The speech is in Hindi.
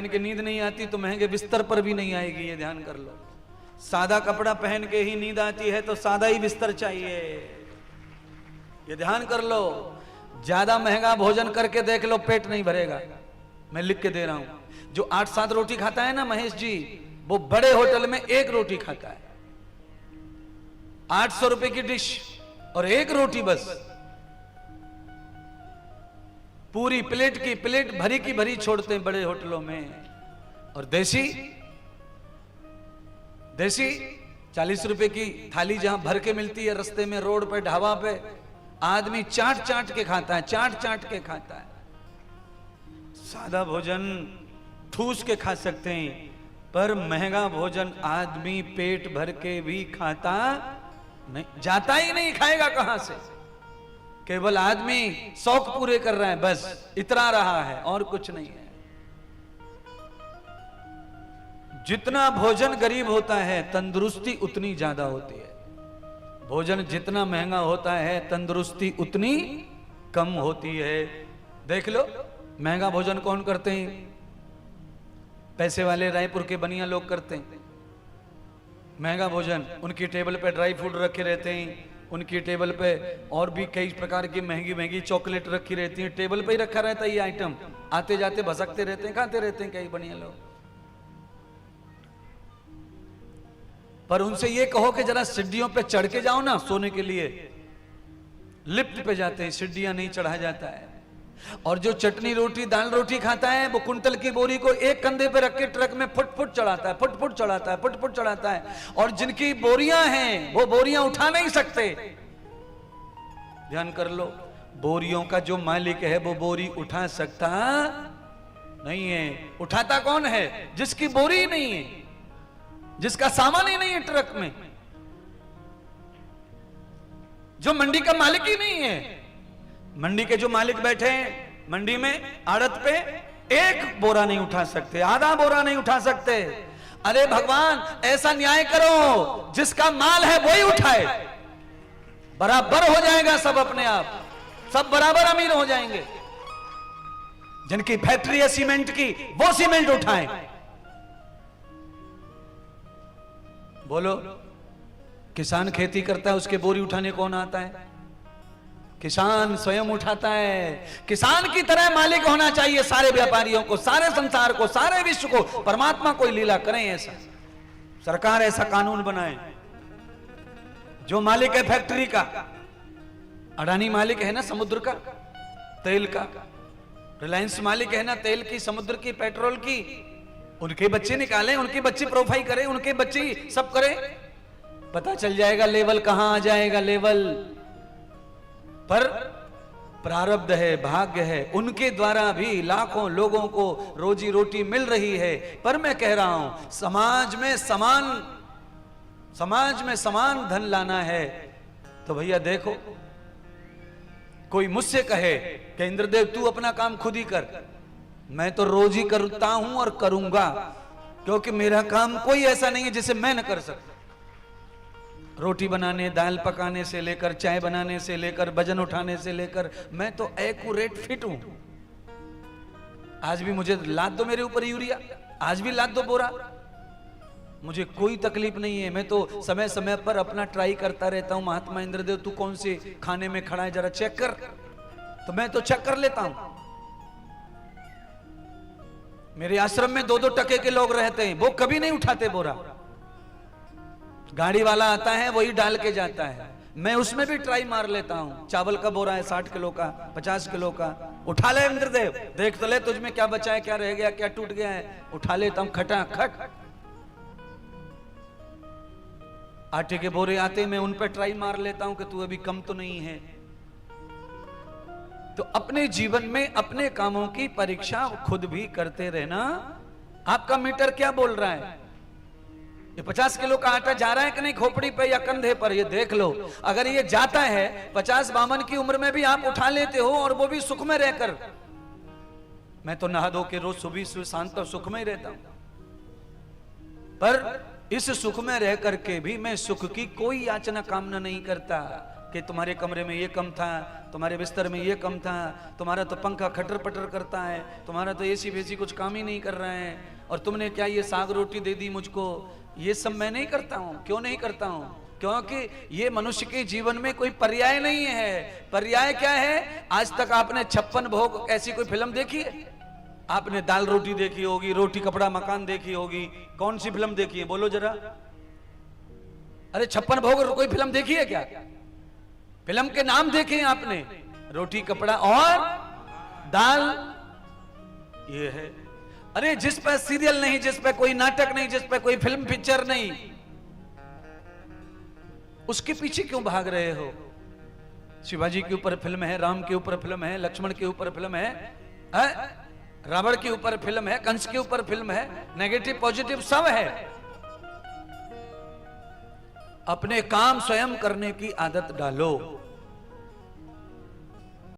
पहन के नींद नहीं आती तो महंगे बिस्तर पर भी नहीं आएगी, ये ध्यान कर लो। सादा कपड़ा पहन के ही नींद आती है तो सादा ही बिस्तर चाहिए, ये ध्यान कर लो। ज्यादा महंगा भोजन करके देख लो, पेट नहीं भरेगा। मैं लिख के दे रहा हूं। जो 8-7 रोटी खाता है ना महेश जी, वो बड़े होटल में 1 रोटी खाता है। 800 रुपए की डिश और 1 रोटी बस, पूरी प्लेट की प्लेट भरी की भरी छोड़ते हैं बड़े होटलों में। और देसी 40 रुपए की थाली जहां भर के मिलती है रास्ते में, रोड पे, ढाबा पे, आदमी चाट चाट के खाता है, चाट चाट के खाता है। सादा भोजन ठूस के खा सकते हैं, पर महंगा भोजन आदमी पेट भर के भी खाता नहीं, जाता ही नहीं, खाएगा कहां से। केवल आदमी शौक पूरे कर रहा है, बस इतना रहा है और कुछ नहीं है। जितना भोजन गरीब होता है तंदुरुस्ती उतनी ज्यादा होती है। भोजन जितना महंगा होता है तंदुरुस्ती उतनी कम होती है। देख लो महंगा भोजन कौन करते हैं? पैसे वाले रायपुर के बनिया लोग करते हैं महंगा भोजन। उनकी टेबल पे ड्राई फ्रूट रखे रहते हैं, उनकी टेबल पे और भी कई प्रकार की महंगी महंगी चॉकलेट रखी रहती है, टेबल पे ही रखा रहता है ये आइटम, आते जाते भसकते रहते हैं, खाते रहते हैं कई बनिया लोग। पर उनसे ये कहो कि जरा सीढ़ियों पे चढ़ के जाओ ना सोने के लिए, लिफ्ट पे जाते हैं, सीढ़ियां नहीं चढ़ा जाता है। और जो चटनी रोटी दाल रोटी खाता है वो कुंटल की बोरी को एक कंधे पे रख के ट्रक में फुट फुट चढ़ाता है, फुट फुट चढ़ाता है, फुट फुट चढ़ाता है। और जिनकी बोरियां हैं वो बोरियां उठा नहीं सकते। ध्यान कर लो, बोरियों का जो मालिक है वो बोरी उठा सकता नहीं है। उठाता कौन है? जिसकी बोरी नहीं है, जिसका सामान ही नहीं है ट्रक में, जो मंडी का मालिक ही नहीं है। मंडी के जो मालिक बैठे हैं मंडी में आड़त पे, एक बोरा नहीं उठा सकते, आधा बोरा नहीं उठा सकते। अरे भगवान ऐसा न्याय करो जिसका माल है वो ही उठाए, बराबर हो जाएगा सब, अपने आप सब बराबर अमीर हो जाएंगे। जिनकी फैक्ट्री है सीमेंट की वो सीमेंट उठाए। बोलो किसान खेती करता है, उसके बोरी उठाने कौन आता है? किसान स्वयं उठाता है। किसान की तरह मालिक होना चाहिए सारे व्यापारियों को, सारे संसार को, सारे विश्व को। परमात्मा कोई लीला करें ऐसा, सरकार ऐसा कानून बनाए। जो मालिक है फैक्ट्री का, अडानी मालिक है ना समुद्र का तेल का, रिलायंस मालिक है ना तेल की, समुद्र की, पेट्रोल की, उनके बच्चे निकालें, उनके बच्चे प्रोफाइल करें, उनके बच्चे सब करें, पता चल जाएगा लेवल कहां आ जाएगा। लेवल पर प्रारब्ध है, भाग्य है, उनके द्वारा भी लाखों लोगों को रोजी रोटी मिल रही है। पर मैं कह रहा हूं समाज में समान धन लाना है तो भैया देखो, कोई मुझसे कहे कि इंद्रदेव तू अपना काम खुद ही कर, मैं तो रोज ही करता हूं और करूंगा, क्योंकि मेरा काम कोई ऐसा नहीं है जिसे मैं न कर सकता। रोटी बनाने, दाल पकाने से लेकर, चाय बनाने से लेकर, वजन उठाने से लेकर, मैं तो एक्यूरेट फिट हूं। आज भी मुझे लाद दो मेरे ऊपर यूरिया, आज भी लाद दो बोरा, मुझे कोई तकलीफ नहीं है। मैं तो समय समय पर अपना ट्राई करता रहता हूं। महात्मा इंद्रदेव तू कौन से खाने में खड़ा है जरा चेक कर, तो मैं तो चेक कर लेता हूं। मेरे आश्रम में 2-2 टके के लोग रहते हैं, वो कभी नहीं उठाते बोरा। गाड़ी वाला आता है वही डाल के जाता है, मैं उसमें भी ट्राई मार लेता हूं। चावल का बोरा है 60 किलो का, 50 किलो का, उठा ले इंद्रदेव, देख तो ले तुझ में क्या बचा है, क्या रह गया, क्या टूट गया है, उठा लेता हूं खटाखट। आटे के बोरे आते, मैं उन पर ट्राई मार लेता हूं कि तू अभी कम तो नहीं है। तो अपने जीवन में अपने कामों की परीक्षा खुद भी करते रहना। आपका मीटर क्या बोल रहा है? ये 50 किलो का आटा जा रहा है कि नहीं खोपड़ी पे या कंधे पर, ये देख लो। अगर ये जाता है 50-52 की उम्र में भी आप उठा लेते हो, और वो भी सुख में रहकर। मैं तो नहा धो के रोज सुबह शांत तक सुख में ही रहता हूं, पर इस सुख में रह करके भी मैं सुख की कोई याचना कामना नहीं करता। कि तुम्हारे कमरे में ये कम था, तुम्हारे बिस्तर में ये कम था, तुम्हारा तो पंखा खटर पटर करता है, तुम्हारा तो एसी वेसी कुछ काम ही नहीं कर रहा है, और तुमने क्या ये साग रोटी दे दी मुझको। ये सब मैं नहीं करता हूं। क्यों नहीं करता हूं? क्योंकि ये मनुष्य के जीवन में कोई पर्याय नहीं है। पर्याय क्या है? आज तक आपने 56 भोग ऐसी कोई फिल्म देखी है? आपने दाल रोटी देखी होगी, रोटी कपड़ा मकान देखी होगी, कौन सी फिल्म देखी है बोलो जरा? अरे 56 भोग कोई फिल्म देखी है क्या? फिल्म के नाम देखे हैं आपने? रोटी कपड़ा और दाल, ये है। अरे जिस पे सीरियल नहीं, जिस पे कोई नाटक नहीं, जिस पे कोई फिल्म पिक्चर नहीं, उसके पीछे क्यों भाग रहे हो? शिवाजी के ऊपर फिल्म है, राम के ऊपर फिल्म है, लक्ष्मण के ऊपर फिल्म है, रावण के ऊपर फिल्म है, कंस के ऊपर फिल्म है, नेगेटिव पॉजिटिव सब है। अपने काम स्वयं करने की आदत डालो।